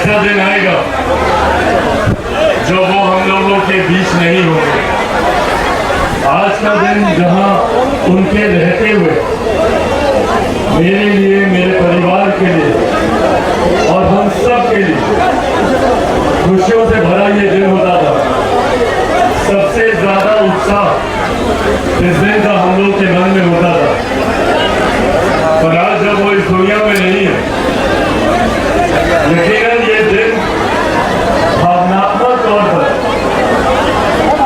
ऐसा दिन आएगा जो वो हम लोगों के बीच नहीं होंगे। आज का दिन जहां उनके रहते हुए मेरे लिए, मेरे परिवार के लिए और हम सब के लिए खुशियों से भरा ये दिन होता था। सबसे ज्यादा उत्साह इस दिन का हम लोग के मन में होता था, पर आज जब वो इस दुनिया में नहीं है, यकीनन ये दिन भावनात्मक तौर पर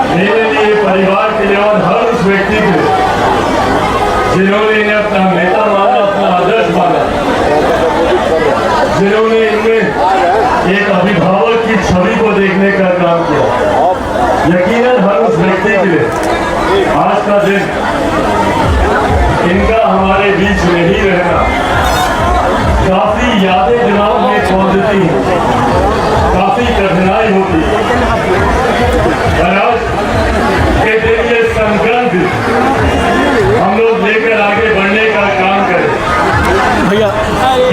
मेरे लिए, परिवार के लिए और हर उस व्यक्ति के लिए जिन्होंने इन्हें अपना नेता माना, अपना आदर्श माना, जिन्होंने इनमें एक अभिभावक की छवि को देखने का काम किया, यकीनन हर उस व्यक्ति के लिए आज का दिन इनका हमारे बीच नहीं रहना काफी यादें दिमाग में पहुंचती हैं, काफी कठिनाई होती है। और आज के दिन ये संकल्प हम लोग लेकर आगे बढ़ने का काम करें कि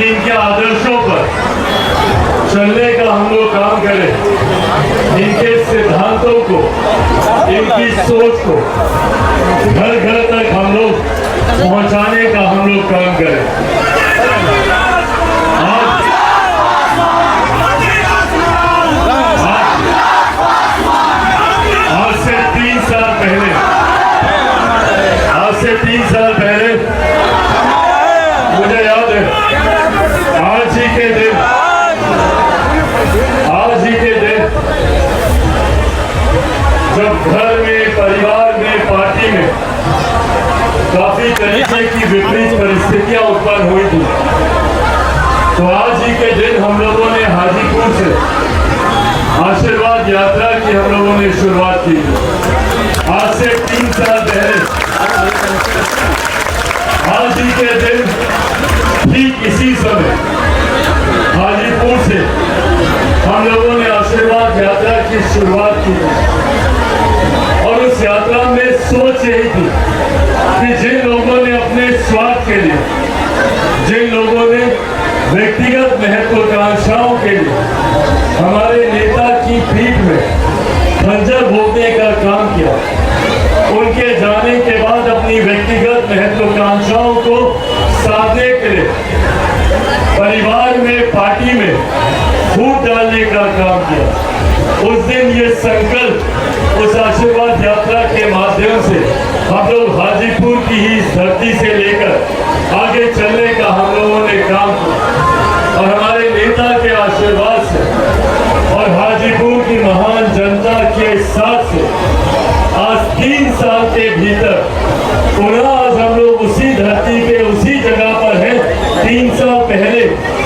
इनके आदर्शों पर चलने का हम लोग काम करें, इनके सिद्धांतों को, इनकी सोच को घर घर तक हम लोग पहुंचाने का हम लोग काम करें। आज से 3 साल पहले मुझे याद है, आज ही के दिन जब घर में, परिवार में, पार्टी में काफी तरीके की विपरीत परिस्थितियां उत्पन्न हुई थी, तो आज ही के दिन हम लोगों ने हाजीपुर से आशीर्वाद यात्रा की हम लोगों ने शुरुआत की। आज से 3 साल पहले आज ही के दिन ठीक इसी समय हाजीपुर से हम लोगों ने आशीर्वाद यात्रा की शुरुआत की और उस यात्रा में सोच यही थी कि जिन लोगों ने अपने स्वार्थ के लिए, जिन लोगों ने व्यक्तिगत महत्वाकांक्षाओं के लिए हमारे नेता की पीठ में खंजर भोंकने का काम किया, उनके जाने के बाद अपनी व्यक्तिगत महत्वाकांक्षाओं को साधने के लिए परिवार में, पार्टी में फूट डालने का काम किया। उस दिन ये संकल्प उस आशीर्वाद यात्रा के माध्यम से हम लोग हाजीपुर की ही धरती से लेकर आगे चलने का हम लोगों ने काम किया और हमारे नेता के आशीर्वाद से और हाजीपुर की महान जनता के साथ से आज 3 साल के भीतर पुनः आज हम लोग उसी धरती पे, उसी जगह पर हैं। 3 साल पहले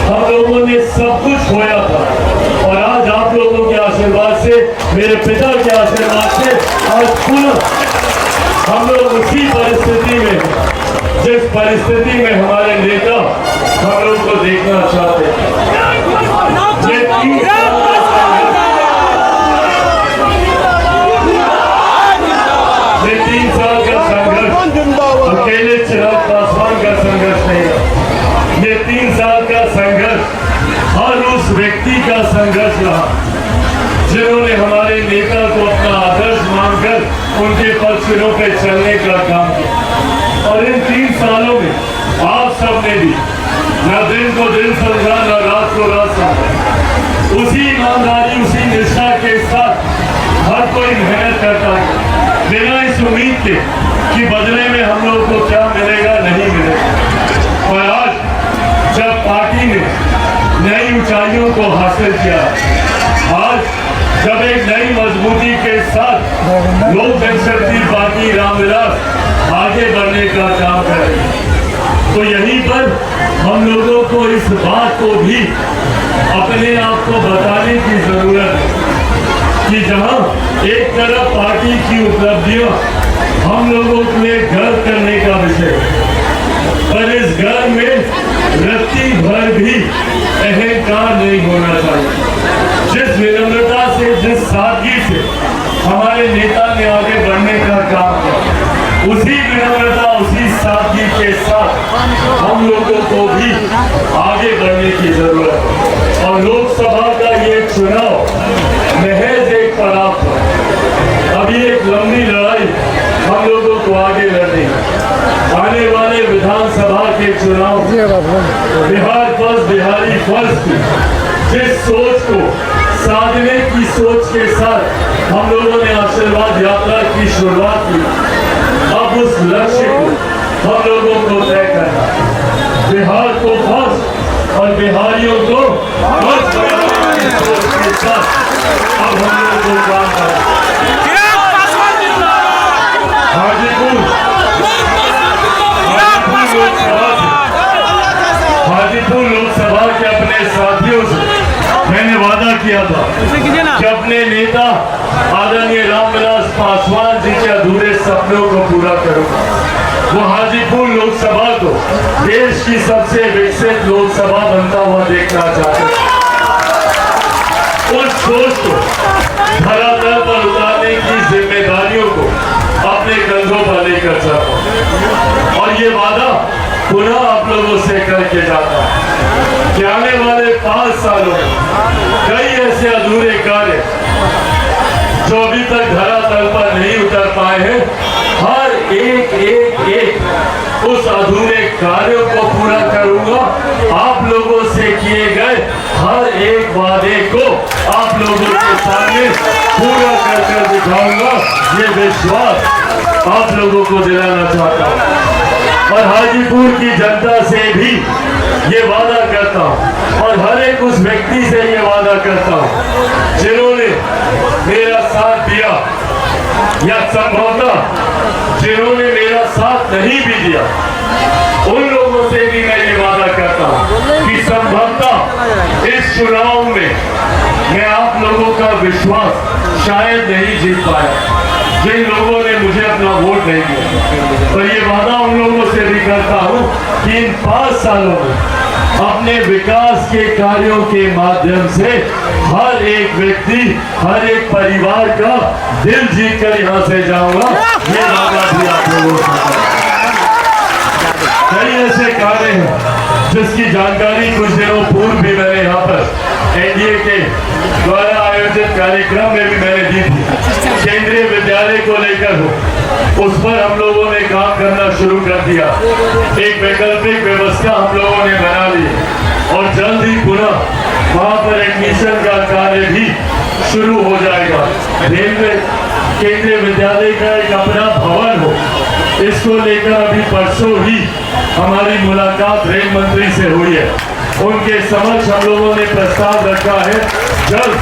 हम लोगों ने सब कुछ खोया था और आज आप लोगों के आशीर्वाद से, मेरे पिता के आशीर्वाद से आज पुनः हम लोग उसी परिस्थिति में, जिस परिस्थिति में हमारे नेता हम लोग को देखना चाहते हैं। ये 3 साल का संघर्ष अकेले चिराग पासवान का संघर्ष नहीं है। ये 3 साल का संघर्ष हर उस व्यक्ति का संघर्ष रहा जिन्होंने हमारे नेता को अपना आदर्श मानकर उनके पक्षों पे चलने का काम किया। और इन 3 सालों में आप सबने भी न दिन को दिन समझा, न रात को रात समझा, उसी ईमानदारी, उसी निष्ठा के साथ हर कोई मेहनत करता है बिना इस उम्मीद के कि बदले में हम लोग को क्या मिलेगा, नहीं मिलेगा। और आज जब पार्टी ने नई ऊंचाइयों को हासिल किया, आज जब एक नई मजबूती के साथ लोक जनशक्ति पार्टी रामविलास आगे बढ़ने का काम कर रही है, तो यहीं पर हम लोगों को इस बात को भी अपने आप को बताने की जरूरत है कि जहां एक तरफ पार्टी की उपलब्धियां हम लोगों के लिए गर्व करने का विषय, पर इस गर्व में रत्ती भर भी अहंकार नहीं होना चाहिए। जिस विनम्रता से, जिस सादगी से हमारे नेता ने आगे बढ़ने का काम किया, उसी विनम्रता, उसी सादगी के साथ हम लोगों को भी आगे बढ़ने की जरूरत है। और लोकसभा का चुनाव महज एक पड़ाव था। अभी एक लंबी लड़ाई हम लोगों को आगे लड़नी है। आने वाले विधानसभा के चुनाव बिहार फर्स्ट बिहारी फर्स्ट की जिस सोच को साधने की सोच के साथ हम लोगों ने आशीर्वाद यात्रा की शुरुआत की, अब उस लक्ष्य को हम लोगों को तय करना, बिहार को फर्स्ट और बिहारियों को फर्स्ट बनाने की सोच के साथ अब हम लोगों को काम करना। हाजीपुर लोकसभा के अपने साथियों से मैंने वादा किया था कि अपने नेता आदरणीय रामविलास पासवान जी के अधूरे सपनों को पूरा करूंगा। वो हाजीपुर लोकसभा को देश की सबसे विकसित लोकसभा बनता हुआ देखना चाहते हैं। उस सोच को धरातल पर उतारने की जिम्मेदारियों को अपने कंधों पर लेकर चलता हूं और ये वादा पुनः आप लोगों से करके जाता हूं कि आने वाले 5 सालों में कई ऐसे अधूरे कार्य जो अभी तक धरातल पर नहीं उतर पाए हैं, हर एक उस अधूरे कार्यों को पूरा करूंगा। आप लोगों से किए गए हर एक वादे को आप लोगों के सामने पूरा कर दिखाऊंगा। ये विश्वास आप लोगों को दिलाना चाहता हूं और हाजीपुर की जनता से भी ये वादा करता हूं और हर एक उस व्यक्ति से ये वादा करता हूं जिन्होंने मेरा साथ दिया या संभवतः जिन्होंने मेरा साथ नहीं भी दिया, उन लोगों से भी मैं ये वादा करता हूं कि संभवतः इस चुनाव में मैं आप लोगों का विश्वास शायद नहीं जीत पाया, जिन लोगों ने मुझे अपना वोट नहीं दिया। तो ये वादा उन लोगों से भी करता हूं कि इन 5 सालों में अपने विकास के कार्यों के माध्यम से हर एक व्यक्ति, हर एक परिवार का दिल जीत कर यहाँ से जाऊंगा। ये वादा भी आप लोगों से। कई ऐसे कार्य हैं जिसकी जानकारी कुछ दिनों पूर्व भी मैंने यहाँ पर एनडीए के द्वारा आयोजित कार्यक्रम में भी मैंने दी थी। केंद्रीय विद्यालय को लेकर हो, उस पर हम लोगों ने काम करना शुरू कर दिया। एक वैकल्पिक व्यवस्था हम लोगों ने बना ली और जल्द ही पुनः वहाँ पर एडमिशन का कार्य भी शुरू हो जाएगा। रेलवे केंद्रीय विद्यालय का एक अपना भवन हो, इसको लेकर अभी परसों ही हमारी मुलाकात रेल मंत्री से हुई है। उनके समक्ष हम लोगों ने प्रस्ताव रखा है जल्द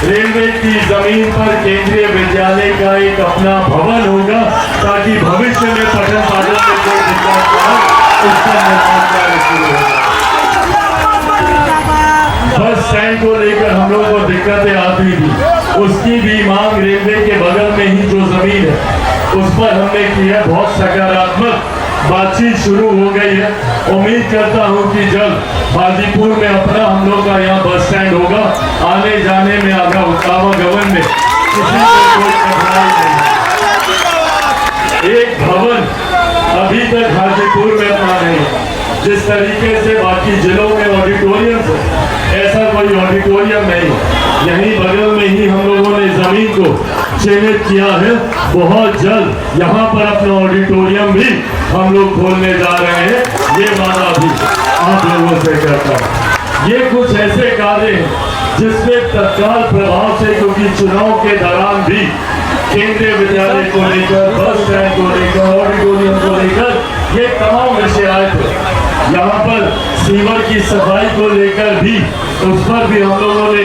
रेलवे की जमीन पर केंद्रीय विद्यालय का एक अपना भवन होगा ताकि भविष्य में पठन पाठन में कोई दिक्कत न हो, उसका निर्माण कार्य शुरू होगा। बस स्टैंड को लेकर हम लोगों को दिक्कतें आती थी, उसकी भी मांग रेलवे के बगल में ही जो जमीन है उस पर हमने की है। बहुत सकारात्मक बातचीत शुरू हो गई है। उम्मीद करता हूं कि जल्द हाजीपुर में अपना हम लोग का यहाँ बस स्टैंड होगा। आने जाने में आवागमन में किसी को कोई कठिनाई नहीं। एक भवन अभी तक हाजीपुर में अपना नहीं, जिस तरीके से बाकी जिलों में ऑडिटोरियम है, ऐसा कोई ऑडिटोरियम नहीं। यहीं बगल में ही हम लोगों ने जमीन को चिन्हित किया है। बहुत जल्द यहाँ पर अपना ऑडिटोरियम भी हम लोग खोलने जा रहे हैं। ये वादा भी आप लोगों से करता हूँ। ये कुछ ऐसे कार्य हैं जिसमें तत्काल प्रभाव से, क्योंकि चुनाव के दौरान भी केंद्रीय विद्यालय को लेकर, बस स्टैंड को लेकर, ऑडिटोरियम को लेकर ये तमाम विषय आए थे। यहाँ पर सीवर की सफाई को लेकर भी, उस पर भी हम लोगों ने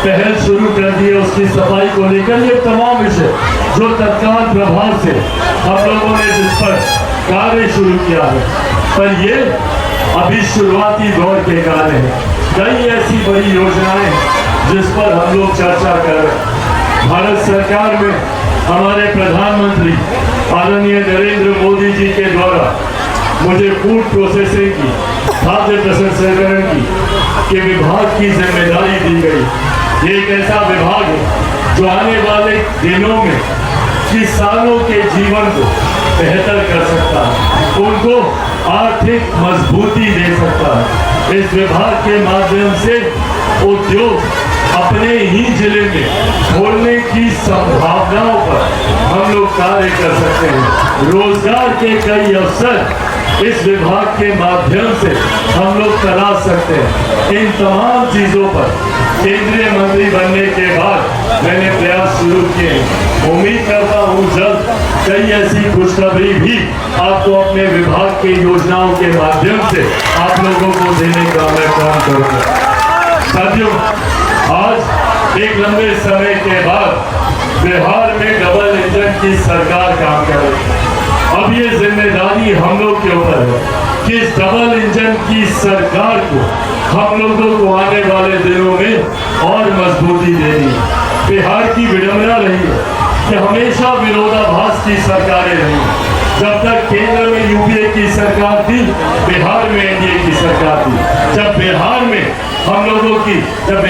पहल शुरू कर दी है। उसकी सफाई को लेकर ये तमाम विषय जो तत्काल प्रभाव से हम लोगों ने जिस पर कार्य शुरू किया है, पर ये अभी शुरुआती दौर के कार्य हैं। कई ऐसी बड़ी योजनाएं हैं जिस पर हम लोग चर्चा कर रहे हैं। भारत सरकार में हमारे प्रधानमंत्री आदरणीय नरेंद्र मोदी जी के द्वारा मुझे फूड प्रोसेसिंग की, खाद्य प्रसंस्करण के विभाग की जिम्मेदारी दी गई। ये एक ऐसा विभाग है जो आने वाले दिनों में किसानों के जीवन को बेहतर कर सकता है, उनको आर्थिक मजबूती दे सकता है। इस विभाग के माध्यम से उद्योग अपने ही जिले में खोलने की संभावनाओं पर हम लोग कार्य कर सकते हैं। रोजगार के कई अवसर इस विभाग के माध्यम से हम लोग तलाश सकते हैं। इन तमाम चीजों पर केंद्रीय मंत्री बनने के बाद मैंने प्रयास शुरू किए। उम्मीद करता हूँ जल्द कई ऐसी खुशखबरी भी आपको अपने विभाग की योजनाओं के माध्यम से आप लोगों को देने का मैं काम करूँगा। साथियों, आज एक लंबे समय के बाद बिहार में डबल इंजन की सरकार काम कर रही है। अब ये जिम्मेदारी हम लोग के ऊपर है कि इस डबल इंजन की सरकार को हम लोगों को आने वाले दिनों में और मजबूती देनी है। बिहार की विडंबना रही है कि हमेशा विरोधाभास की सरकारें रही। जब तक केंद्र में यूपीए की सरकार थी, बिहार में एनडीए की सरकार थी। जब बिहार में हम लोगों की जब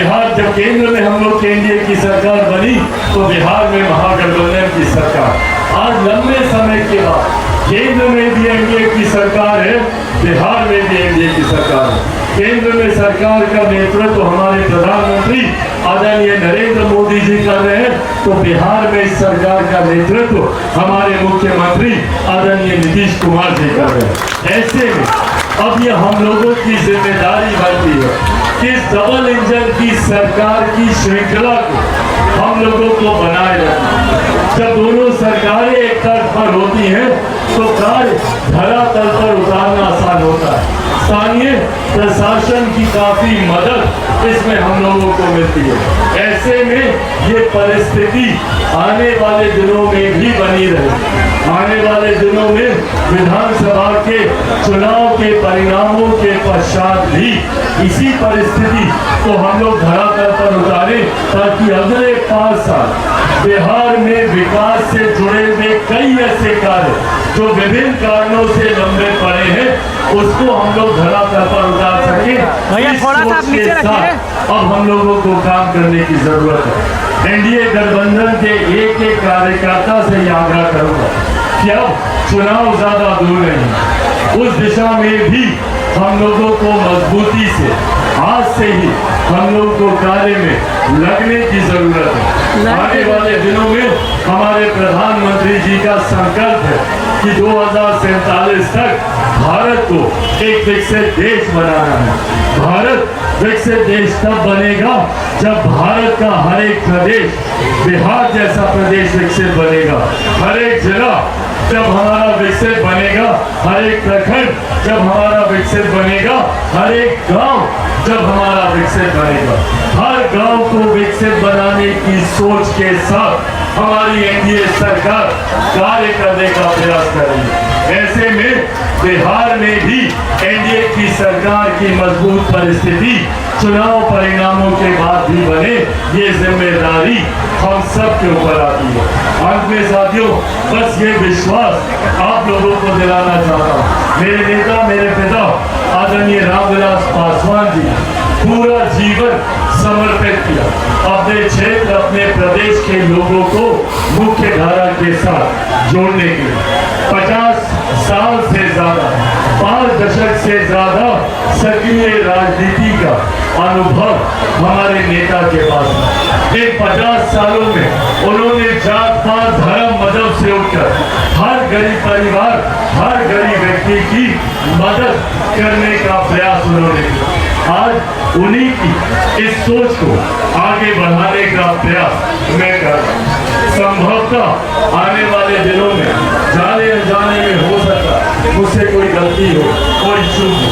केंद्र में हम लोग की एनडीए की सरकार बनी तो बिहार में महागठबंधन की सरकार। आज लंबे समय के बाद केंद्र में भी एनडीए की सरकार है, बिहार में भी एनडीए की सरकार है। केंद्र में सरकार का नेतृत्व हमारे प्रधानमंत्री आदरणीय नरेंद्र मोदी जी कर रहे हैं, तो बिहार में इस सरकार का नेतृत्व हमारे मुख्यमंत्री आदरणीय नीतीश कुमार जी कर रहे हैं। ऐसे में अब ये हम लोगों की जिम्मेदारी बनती है कि इस डबल इंजन की सरकार की श्रृंखला को हम लोगों को बनाए रखना। जब दोनों सरकारें एक तरफ पर होती हैं तो कार्य धरातल पर उतारना आसान होता है। स्थानीय प्रशासन की काफी मदद इसमें हम लोगों को मिलती है। ऐसे में ये परिस्थिति आने वाले दिनों में भी बनी रहे। आने वाले दिनों में विधानसभा के चुनाव के परिणामों के पश्चात भी इसी परिस्थिति को हम लोग धरातल पर उतारें, ताकि अगले 5 साल बिहार में विकास से जुड़े हुए कई ऐसे कार्य जो विभिन्न कारणों से लंबे पड़े हैं, उसको हम लोग धरातल पर उतार सके। अब हम लोगों को काम करने की जरूरत है। एनडीए गठबंधन के एक एक कार्यकर्ता से ये आग्रह करूंगा कि अब चुनाव ज्यादा दूर नहीं, उस दिशा में भी हम लोगों को मजबूती से आज से ही हम लोग को कार्य में लगने की जरूरत है। आने वाले दिनों में हमारे प्रधानमंत्री जी का संकल्प है कि 2047 तक भारत को एक विकसित देश बनाना है। भारत विकसित देश तब बनेगा जब भारत का हर एक प्रदेश बिहार जैसा प्रदेश विकसित बनेगा। हर एक जिला जब हमारा विकसित बनेगा, हर एक प्रखंड जब हमारा विकसित बनेगा, हर एक गांव जब हमारा विकसित बनेगा। हर गांव को विकसित बनाने की सोच के साथ हमारी एनडीए सरकार कार्य करने का प्रयास कर रही है। ऐसे में बिहार में भी एनडीए की सरकार की मजबूत परिस्थिति चुनाव परिणामों के बाद भी बने, ये जिम्मेदारी हम सब के ऊपर आती है। अंत में साथियों, बस ये विश्वास आप लोगों को दिलाना चाहता हूँ। मेरे नेता, मेरे पिता आदरणीय रामविलास पासवान जी पूरा जीवन समर्पित किया अपने क्षेत्र, अपने प्रदेश के लोगों को मुख्य धारा के साथ जोड़ने के लिए। 50 साल से ज्यादा, 5 दशक से ज्यादा सक्रिय राजनीति का अनुभव हमारे नेता के पास है। इन 50 सालों में उन्होंने जात पात धर्म मजहब से उठकर हर गरीब परिवार, हर गरीब व्यक्ति की मदद करने का प्रयास उन्होंने किया। आज उन्हीं की इस सोच को आगे बढ़ाने का प्रयास मैं कर रहा हूँ। संभवतः आने वाले दिनों में जाने अनजाने में हो सकता मुझसे कोई गलती हो, कोई चूक हो,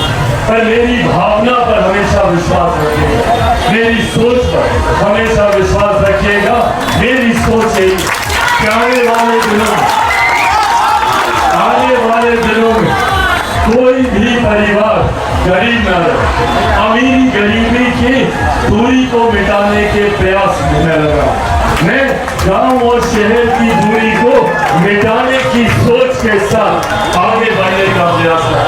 पर मेरी भावना पर हमेशा विश्वास रखिएगा, मेरी सोच पर हमेशा विश्वास रखिएगा। मेरी सोच है कि आने वाले दिनों में कोई भी परिवार गरीब न रहे। अमीरी गरीबी की दूरी को मिटाने के प्रयास में लगा। मैं गांव और शहर की दूरी को मिटाने की सोच के साथ आगे बढ़ने का प्रयास कर